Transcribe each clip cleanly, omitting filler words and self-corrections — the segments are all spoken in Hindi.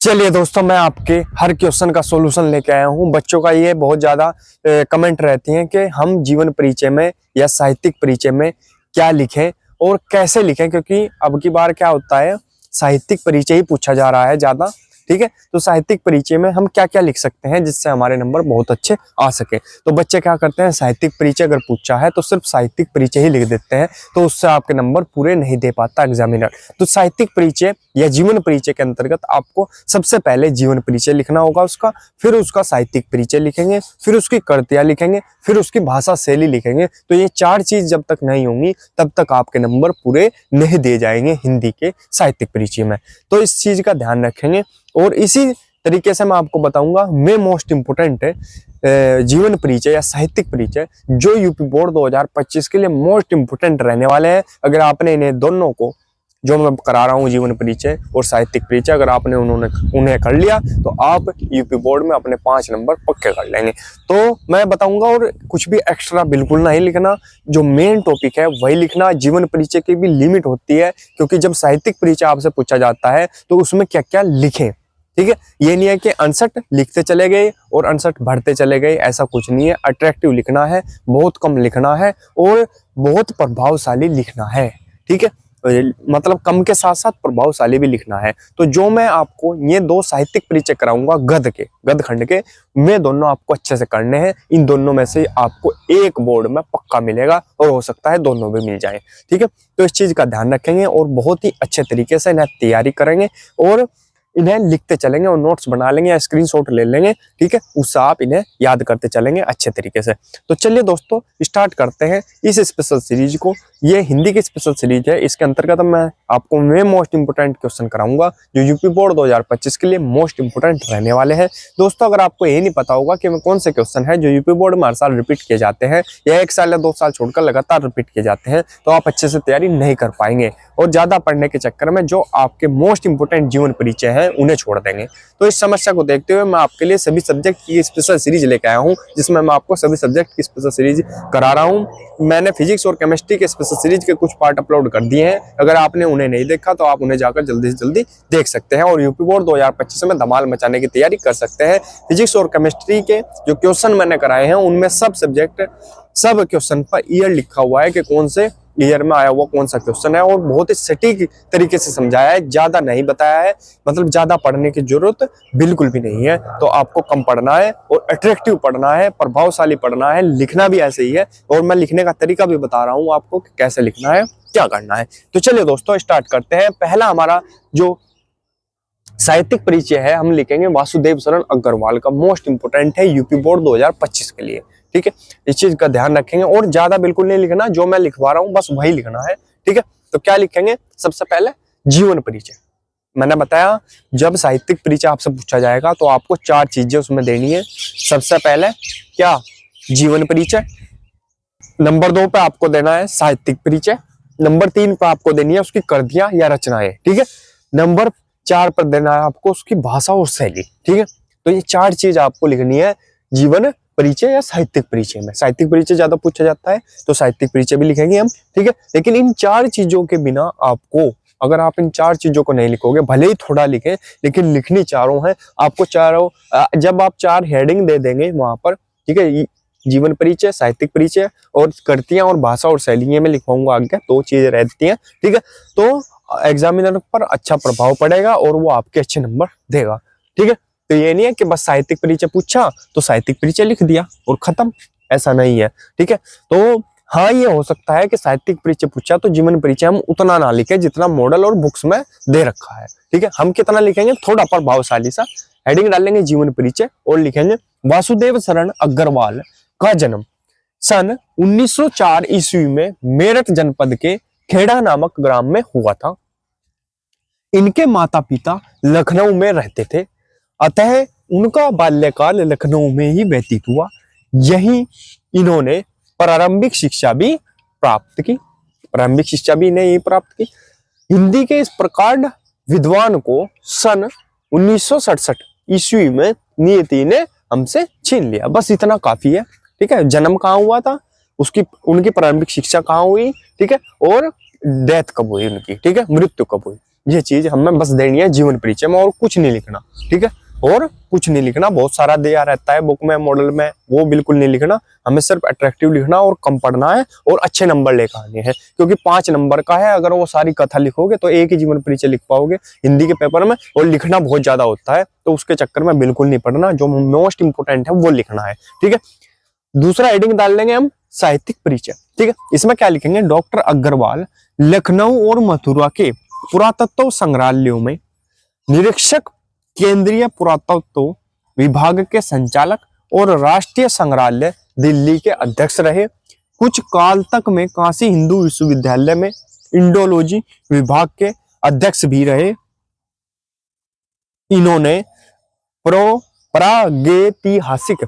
चलिए दोस्तों, मैं आपके हर क्वेश्चन का सॉल्यूशन लेके आया हूँ। बच्चों का ये बहुत ज़्यादा कमेंट रहती हैं कि हम जीवन परिचय में या साहित्यिक परिचय में क्या लिखें और कैसे लिखें, क्योंकि अब की बार क्या होता है, साहित्यिक परिचय ही पूछा जा रहा है ज़्यादा। ठीक है, तो साहित्यिक परिचय में हम क्या क्या लिख सकते हैं जिससे हमारे नंबर बहुत अच्छे आ सके। तो बच्चे क्या करते हैं, साहित्यिक परिचय अगर पूछा है तो सिर्फ साहित्यिक परिचय ही लिख देते हैं, तो उससे आपके नंबर पूरे नहीं दे पाता एग्जामिनर। तो साहित्यिक परिचय या जीवन परिचय के अंतर्गत आपको सबसे पहले जीवन परिचय लिखना होगा उसका, फिर उसका साहित्यिक परिचय लिखेंगे, फिर उसकी कृतियां लिखेंगे, फिर उसकी भाषा शैली लिखेंगे। तो ये चार चीज जब तक नहीं होंगी तब तक आपके नंबर पूरे नहीं दे जाएंगे हिंदी के साहित्यिक परिचय में। तो इस चीज का ध्यान रखेंगे। और इसी तरीके से मैं आपको बताऊंगा मैं मोस्ट इंपोर्टेंट है जीवन परिचय या साहित्यिक परिचय जो यूपी बोर्ड 2025 के लिए मोस्ट इंपोर्टेंट रहने वाले हैं। अगर आपने इन्हें दोनों को, जो मैं करा रहा हूँ जीवन परिचय और साहित्यिक परिचय, अगर आपने उन्हें कर लिया तो आप यूपी बोर्ड में अपने 5 नंबर पक्के कर लेंगे। तो मैं बताऊंगा, और कुछ भी एक्स्ट्रा बिल्कुल नहीं लिखना, जो मेन टॉपिक है वही लिखना। जीवन परिचय की भी लिमिट होती है, क्योंकि जब साहित्यिक परिचय आपसे पूछा जाता है तो उसमें क्या क्या लिखें। ठीक है, ये नहीं है कि 59 लिखते चले गए और 59 भरते चले गए, ऐसा कुछ नहीं है। अट्रैक्टिव लिखना है, बहुत कम लिखना है और बहुत प्रभावशाली लिखना है। ठीक है, मतलब कम के साथ साथ प्रभावशाली भी लिखना है। तो जो मैं आपको ये 2 साहित्यिक परिचय कराऊंगा गद्य खंड के, मैं दोनों आपको अच्छे से करने हैं। इन दोनों में से आपको एक बोर्ड में पक्का मिलेगा और हो सकता है दोनों भी मिल जाए। ठीक है, तो इस चीज का ध्यान रखेंगे और बहुत ही अच्छे तरीके से इन्हें तैयारी करेंगे और इन्हें लिखते चलेंगे और नोट्स बना लेंगे या स्क्रीनशॉट ले लेंगे। ठीक है, उससे आप इन्हें याद करते चलेंगे अच्छे तरीके से। तो चलिए दोस्तों, स्टार्ट करते हैं इस स्पेशल सीरीज को। ये हिंदी की स्पेशल सीरीज है, इसके अंतर्गत मैं आपको वे मोस्ट इंपोर्टेंट क्वेश्चन कराऊंगा जो यूपी बोर्ड 2025 के लिए मोस्ट इंपोर्टेंट रहने वाले हैं। दोस्तों, अगर आपको ये नहीं पता होगा कि कौन से क्वेश्चन है जो यूपी बोर्ड में हर साल रिपीट किए जाते हैं या 1 साल या 2 साल छोड़कर लगातार रिपीट किए जाते हैं, तो आप अच्छे से तैयारी नहीं कर पाएंगे और ज्यादा पढ़ने के चक्कर में जो आपके मोस्ट इंपोर्टेंट जीवन परिचय है उन्हें छोड़ देंगे। तो इस समस्या को देखते हुए मैं आपके लिए सभी सब्जेक्ट की स्पेशल सीरीज लेके आया हूं, जिसमें मैं आपको सभी सब्जेक्ट की स्पेशल सीरीज करा रहा हूं। मैंने फिजिक्स और केमिस्ट्री के स्पेशल सीरीज के कुछ पार्ट अपलोड कर दिए हैं। अगर आपने उन्हें नहीं देखा तो आप उन्हें जाकर जल्दी से जल्दी देख सकते हैं और यूपी बोर्ड 2025 में धमाल मचाने की तैयारी कर सकते हैं। फिजिक्स और केमिस्ट्री के जो क्वेश्चन मैंने कराए हैं उनमें सब क्वेश्चन पर ईयर लिखा हुआ है कि कौन से ईयर में आया हुआ कौन सा क्वेश्चन है, और बहुत ही सटीक तरीके से समझाया है, ज्यादा नहीं बताया है। मतलब ज्यादा पढ़ने की जरूरत बिल्कुल भी नहीं है। तो आपको कम पढ़ना है और अट्रैक्टिव पढ़ना है, प्रभावशाली पढ़ना है, लिखना भी ऐसे ही है। और मैं लिखने का तरीका भी बता रहा हूँ आपको कि कैसे लिखना है, क्या करना है। तो चलिए दोस्तों, स्टार्ट करते हैं। पहला हमारा जो साहित्यिक परिचय है हम लिखेंगे वासुदेव शरण अग्रवाल का, मोस्ट इंपोर्टेंट है यूपी बोर्ड 2025 के लिए। ठीक है, इस चीज का ध्यान रखेंगे और ज्यादा बिल्कुल नहीं लिखना, जो मैं लिखवा रहा हूँ बस वही लिखना है। ठीक है, तो क्या लिखेंगे, सबसे पहले जीवन परिचय। मैंने बताया जब साहित्यिक परिचय आपसे पूछा जाएगा तो आपको 4 चीजें उसमें देनी है। सबसे पहले क्या, जीवन परिचय। नंबर 2 पे आपको देना है साहित्यिक परिचय। नंबर 3 पे आपको देनी है उसकी कृतियां या रचनाएं। ठीक है, नंबर 4 पर देना है आपको उसकी भाषा और शैली। ठीक है, तो ये 4 चीज आपको लिखनी है जीवन परिचय या साहित्यिक परिचय में। साहित्यिक परिचय ज्यादा पूछा जाता है तो साहित्यिक परिचय भी लिखेंगे हम। ठीक है, लेकिन इन 4 चीजों के बिना आपको, अगर आप इन 4 चीजों को नहीं लिखोगे, भले ही थोड़ा लिखें लेकिन लिखनी चारों है आपको। चारों जब आप 4 हेडिंग दे देंगे वहां पर, ठीक है, जीवन परिचय, साहित्यिक परिचय और कृतियां और भाषा और शैली में लिखवाऊंगा आगे, 2 चीजें रहती हैं। ठीक है, तो एग्जामिनर पर अच्छा प्रभाव पड़ेगा और वो आपके अच्छे नंबर देगा। ठीक है, तो ये नहीं है कि बस साहित्यिक परिचय पूछा तो साहित्यिक परिचय लिख दिया और खत्म, ऐसा नहीं है। ठीक है, तो हाँ, ये हो सकता है कि साहित्यिक परिचय पूछा तो जीवन परिचय हम उतना ना लिखे जितना मॉडल और बुक्स में दे रखा है। ठीक है, हम कितना लिखेंगे, थोड़ा प्रभावशाली सा हेडिंग डालेंगे जीवन परिचय और लिखेंगे वासुदेव शरण अग्रवाल का जन्म सन 1904 ईस्वी में मेरठ जनपद के खेड़ा नामक ग्राम में हुआ था। इनके माता पिता लखनऊ में रहते थे, अतः उनका बाल्यकाल लखनऊ में ही व्यतीत हुआ। यहीं इन्होंने प्रारंभिक शिक्षा भी प्राप्त की। हिंदी के इस प्रकांड विद्वान को सन 1967 ईस्वी में नियति ने हमसे छीन लिया। बस इतना काफी है। ठीक है, जन्म कहाँ हुआ था, उनकी प्रारंभिक शिक्षा कहाँ हुई, ठीक है, और डेथ कब हुई उनकी, ठीक है, मृत्यु कब हुई, ये चीज हमें बस देनी है जीवन परिचय में, और कुछ नहीं लिखना, ठीक है, और कुछ नहीं लिखना। बहुत सारा दिया रहता है बुक में, मॉडल में, वो बिल्कुल नहीं लिखना। हमें सिर्फ अट्रैक्टिव लिखना और कम पढ़ना है और अच्छे नंबर लेकर आने हैं, क्योंकि 5 नंबर का है। अगर वो सारी कथा लिखोगे तो एक ही जीवन परिचय लिख पाओगे हिंदी के पेपर में, और लिखना बहुत ज्यादा होता है, तो उसके चक्कर में बिल्कुल नहीं पढ़ना। जो मोस्ट इंपोर्टेंट है वो लिखना है, ठीक है। दूसरा हेडिंग डाल लेंगे हम साहित्यिक परिचय, ठीक है। इसमें क्या लिखेंगे, डॉक्टर अग्रवाल लखनऊ और मथुरा के पुरातत्व संग्रहालयों में निरीक्षक, केंद्रीय पुरातत्व विभाग के संचालक और राष्ट्रीय संग्रहालय दिल्ली के अध्यक्ष रहे। कुछ काल तक में काशी हिंदू विश्वविद्यालय में इंडोलॉजी विभाग के अध्यक्ष भी रहे। इन्होंने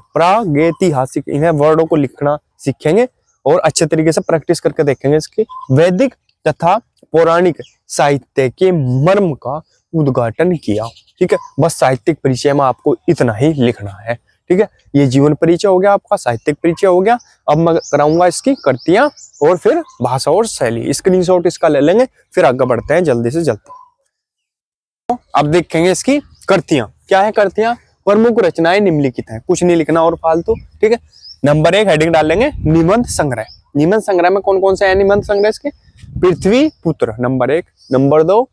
प्रागैतिहासिक इन्हें वर्डों को लिखना सीखेंगे और अच्छे तरीके से प्रैक्टिस करके देखेंगे इसकी। वैदिक तथा पौराणिक साहित्य के मर्म का उद्घाटन किया, ठीक है। बस साहित्यिक परिचय में आपको इतना ही लिखना है, ठीक है। ये जीवन परिचय हो गया आपका, साहित्यिक परिचय हो गया। अब मैं कराऊंगा इसकी कृतियां और फिर भाषा और शैली। स्क्रीनशॉट इसका ले लेंगे, फिर आगे बढ़ते हैं जल्दी से जल्दी। अब देखेंगे इसकी कृतियां। क्या है कृतियां, प्रमुख रचनाएं निम्नलिखित हैं, कुछ नहीं लिखना और फालतू, ठीक है। नंबर 1 हेडिंग डाल लेंगे निबंध संग्रह। निबंध संग्रह में कौन कौन से है निबंध संग्रह इसके, पृथ्वी पुत्र नंबर 1, नंबर 2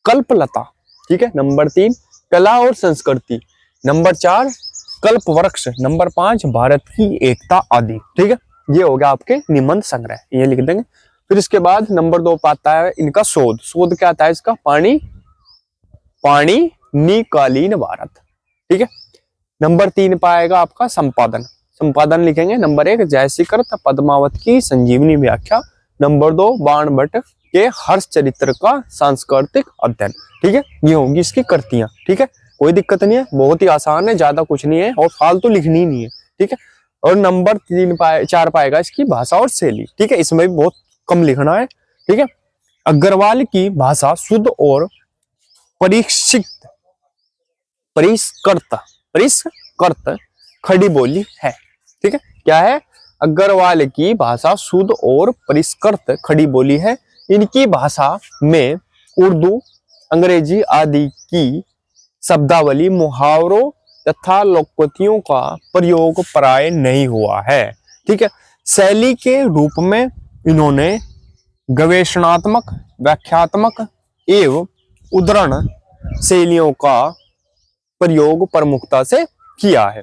कल्पलता, ठीक है, नंबर 3 कला और संस्कृति, नंबर 4 कल्प वृक्ष, नंबर 5 भारत की एकता आदि, ठीक है। ये हो गया आपके निबंध संग्रह, ये लिख देंगे। फिर इसके बाद नंबर 2 पाता है इनका शोध। शोध क्या आता है इसका, पाणिनिकालीन भारत, ठीक है। नंबर 3 पाएगा आपका संपादन। संपादन लिखेंगे नंबर 1 जयसिकृत पद्मावत की संजीवनी व्याख्या, नंबर 2 बाण भट्ट के हर्ष चरित्र का सांस्कृतिक अध्ययन, ठीक है। ये होंगी इसकी कृतियां, ठीक है। कोई दिक्कत नहीं है, बहुत ही आसान है, ज्यादा कुछ नहीं है और फालतू लिखनी नहीं है, ठीक है। और नंबर 4 पाएगा इसकी भाषा और शैली, ठीक है। इसमें भी बहुत कम लिखना है, ठीक है। अग्रवाल की भाषा शुद्ध और परिष्कृत खड़ी बोली है, ठीक है। क्या है, अग्रवाल की भाषा शुद्ध और परिष्कृत खड़ी बोली है। इनकी भाषा में उर्दू, अंग्रेजी आदि की शब्दावली, मुहावरों तथा लोकोक्तियों का प्रयोग प्राय नहीं हुआ है, ठीक है। शैली के रूप में इन्होंने गवेषणात्मक, व्याख्यात्मक एवं उद्धरण शैलियों का प्रयोग प्रमुखता से किया है,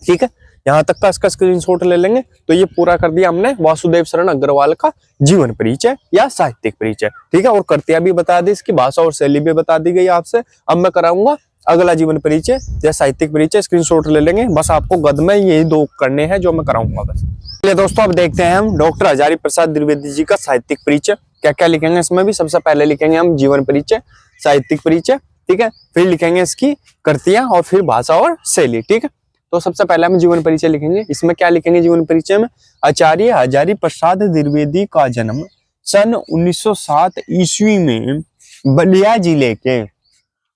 ठीक है। यहां तक का इसका स्क्रीनशॉट ले लेंगे। तो ये पूरा कर दिया हमने वासुदेव शरण अग्रवाल का जीवन परिचय या साहित्यिक परिचय, ठीक है। और कृतियां भी बता दी, इसकी भाषा और शैली भी बता दी गई आपसे। अब मैं कराऊंगा अगला जीवन परिचय या साहित्यिक परिचय। स्क्रीनशॉट ले लेंगे, बस आपको गद में यही 2 करने हैं जो मैं कराऊंगा बस। चलिए दोस्तों, अब देखते हैं हम डॉक्टर हजारी प्रसाद द्विवेदी जी का साहित्यिक परिचय। क्या क्या लिखेंगे इसमें भी, सबसे पहले लिखेंगे हम जीवन परिचय, साहित्यिक परिचय, ठीक है। फिर लिखेंगे इसकी कृतियां और फिर भाषा और शैली, ठीक है। तो सबसे पहले हम जीवन परिचय लिखेंगे। इसमें क्या लिखेंगे जीवन परिचय में, आचार्य हजारी प्रसाद द्विवेदी का जन्म सन 1907 ईस्वी में बलिया जिले के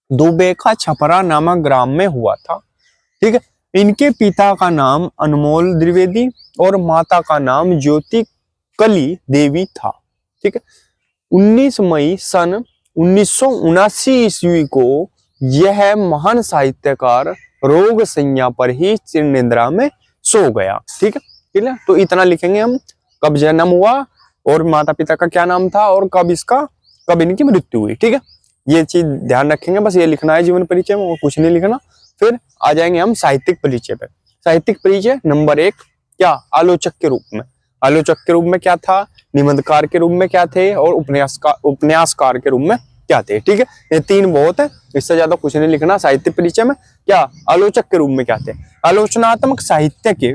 दुबेका छपरा नामक ग्राम में हुआ था, ठीक है। इनके पिता का नाम अनमोल द्विवेदी और माता का नाम ज्योति कली देवी था, ठीक है। 19 मई सन 1979 ईस्वी को यह महान साहित्यकार रोग संज्ञा पर ही चिर निद्रा में सो गया, ठीक है। तो इतना लिखेंगे हम, कब जन्म हुआ और माता पिता का क्या नाम था और कब इनकी मृत्यु हुई, ठीक है। ये चीज ध्यान रखेंगे, बस ये लिखना है जीवन परिचय में और कुछ नहीं लिखना। फिर आ जाएंगे हम साहित्यिक परिचय पे। साहित्यिक परिचय नंबर 1 क्या, आलोचक के रूप में। आलोचक के रूप में क्या था, निबंधकार के रूप में क्या थे और उपन्यासकार के रूप में क्या थे, ठीक है। ये 3 बहुत है, इससे ज्यादा कुछ नहीं लिखना। साहित्य परिचय में क्या, आलोचक के रूप में क्या थे, आलोचनात्मक साहित्य के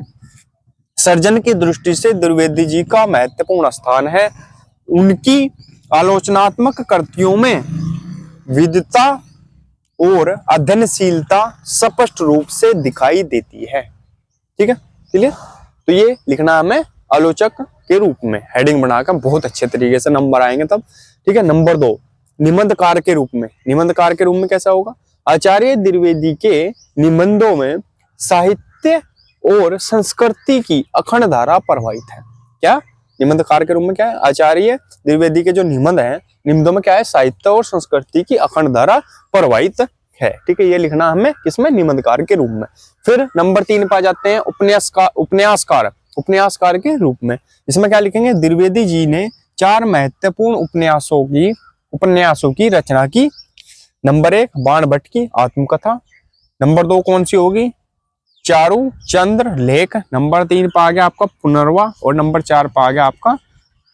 सर्जन की दृष्टि से द्विवेदी जी का महत्वपूर्ण स्थान है। उनकी आलोचनात्मक कृतियों में विद्वता और अध्ययनशीलता स्पष्ट रूप से दिखाई देती है, ठीक है। चलिए, तो ये लिखना हमें आलोचक के रूप में, हेडिंग बनाकर बहुत अच्छे तरीके से नंबर आएंगे तब, ठीक है। नंबर 2 निबंधकार के रूप में। निबंधकार के रूप में कैसा होगा, आचार्य द्विवेदी के निबंधों में साहित्य और संस्कृति की अखंड धारा प्रवाहित है। क्या, निबंधकार के रूप में क्या है, आचार्य द्विवेदी के जो निबंध है, निबंधों में क्या है, साहित्य और संस्कृति की अखंड धारा प्रवाहित है। ठीक है, ये लिखना हमें किसमें, निबंधकार के रूप में। फिर नंबर 3 पे आ जाते हैं उपन्यासकार के रूप में। इसमें क्या लिखेंगे, द्विवेदी जी ने 4 महत्वपूर्ण उपन्यासों की रचना की। नंबर 1 बाणभट्ट की आत्मकथा। नंबर 2 कौन सी होगी, चारू चंद्र लेख। नंबर 3 पे आ गया आपका पुनर्वा, और नंबर 4 पे आ गया आपका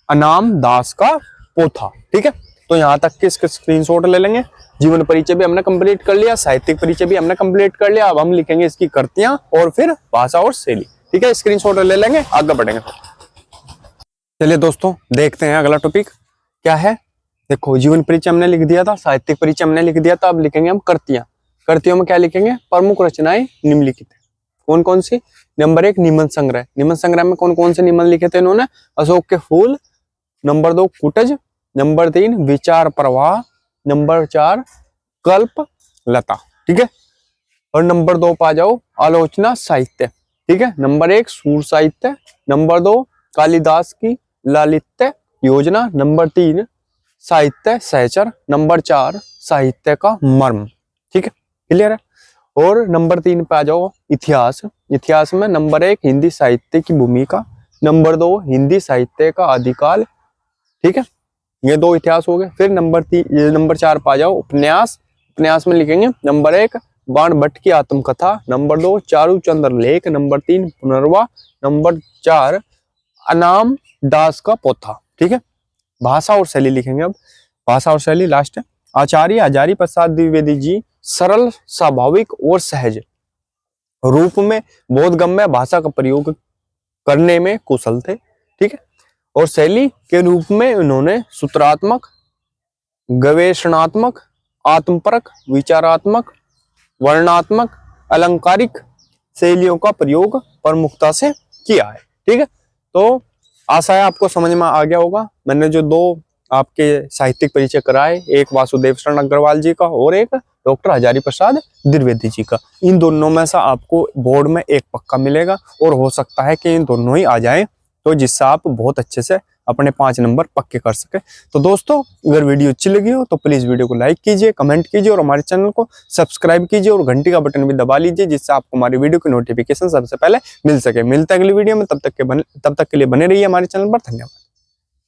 अनाम दास का पोथा। ठीक है, तो यहाँ तक के इसके स्क्रीनशॉट ले लेंगे। जीवन परिचय भी हमने कंप्लीट कर लिया, साहित्यिक परिचय भी हमने कंप्लीट कर लिया। अब हम लिखेंगे इसकी कृतियां और फिर भाषा और शैली। ठीक है, स्क्रीनशॉट ले लेंगे, आगे बढ़ेंगे। चलिए दोस्तों, देखते हैं अगला टॉपिक क्या है। देखो, जीवन परिचय हमने लिख दिया था, साहित्यिक परिचय हमने लिख दिया था, अब लिखेंगे हम कृतियां। कृतियों में क्या लिखेंगे, प्रमुख रचनाएं निम्नलिखित है। कौन कौन सी, नंबर 1 निबंध संग्रह। निबंध संग्रह में कौन कौन से निबंध लिखे थे इन्होंने, अशोक के फूल। नंबर 2 कुटज। नंबर 3 विचार प्रवाह। नंबर 4 कल्प लता। ठीक है, और नंबर 2 पा जाओ आलोचना साहित्य। ठीक है, नंबर 1 सूर साहित्य। नंबर 2 कालिदास की लालित्य योजना। नंबर 3 साहित्य सहचर। नंबर 4 साहित्य का मर्म। ठीक है, क्लियर है। और नंबर 3 पे आ जाओ इतिहास। इतिहास में नंबर 1 हिंदी साहित्य की भूमिका। नंबर 2 हिंदी साहित्य का आदिकाल। ठीक है, ये 2 इतिहास हो गए। फिर नंबर 4 पे आ जाओ उपन्यास। उपन्यास में लिखेंगे नंबर 1 बाणभट्ट की आत्मकथा। नंबर 2 चारू चंद्र लेख। नंबर 3 पुनर्वा। नंबर 4 अनाम दास का पोथा। ठीक है, भाषा और शैली लिखेंगे अब। भाषा और शैली लास्ट है। आचार्य हजारी प्रसाद द्विवेदी जी सरल, स्वाभाविक और सहज रूप में बोधगम्य भाषा का प्रयोग करने में कुशल थे। ठीक है, और शैली के रूप में उन्होंने सूत्रात्मक, गवेषणात्मक, आत्मपरक, विचारात्मक, वर्णात्मक, अलंकारिक शैलियों का प्रयोग प्रमुखता से किया है। ठीक है, तो आशा है आपको समझ में आ गया होगा। मैंने जो 2 आपके साहित्यिक परिचय कराए, एक वासुदेव शरण अग्रवाल जी का और एक डॉक्टर हजारी प्रसाद द्विवेदी जी का, इन दोनों में से आपको बोर्ड में एक पक्का मिलेगा, और हो सकता है कि इन दोनों ही आ जाए, तो जिससे आप बहुत अच्छे से अपने 5 नंबर पक्के कर सके। तो दोस्तों, अगर वीडियो अच्छी लगी हो तो प्लीज वीडियो को लाइक कीजिए, कमेंट कीजिए, और हमारे चैनल को सब्सक्राइब कीजिए, और घंटी का बटन भी दबा लीजिए, जिससे आपको हमारी वीडियो की नोटिफिकेशन सबसे पहले मिल सके। मिलता है अगली वीडियो में, तब तक के लिए बने रहिए हमारे चैनल पर। धन्यवाद।